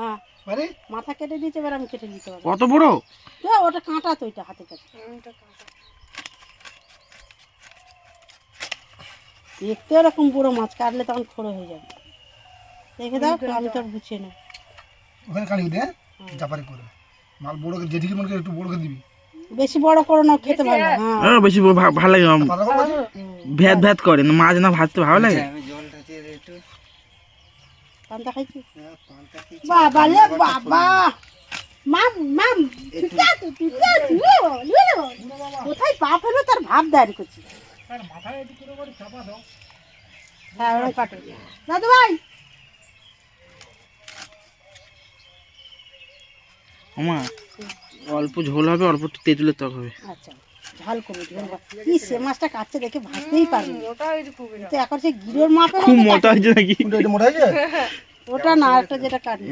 হ্যাঁ আরে মাথা কেটে দিয়েছে, এবার আমি কেটে নিতে পারবো। কত বড়? ওটা কাঁটা তো, ওইটা হাতে কাছে দেখতে এরকম বড় মাছ, কাটলে তখন খড়ো হয়ে যাবে। দেখে দাও, আমি তো গুছিয়ে নেব। ওখানে কাটি দে, চাপারে করে মাল বড় করে যেদিকে মনে করে একটু বড় করে দিবি। বেশি বড় করো না, খেতে ভালো। হ্যাঁ বেশি ভালো লাগে, পাতা কম আছে ভ্যাত ভ্যাত করে না, মাছ না ভাজতে ভালো লাগে। পান্তা খাইছি বাবা রে বাবা। মাম মাম কোথায় পা ফেলো তার ভাব দাঁড়ি করছি। হ্যাঁ ওরকম কাটো দাদু ভাই। আমা অল্প ঝোল হবে, অল্প তেঁতুলের টক হবে। আচ্ছা ঝাল করবো, ঝোল কি সে মাছটা কাটছে দেখে ভাজতেই পারবে তো। এখন সে গিরোর মাপে খুব মোটা হয়েছে নাকি? মোটা হয়েছে ওটা না, একটা যেটা কাটবে।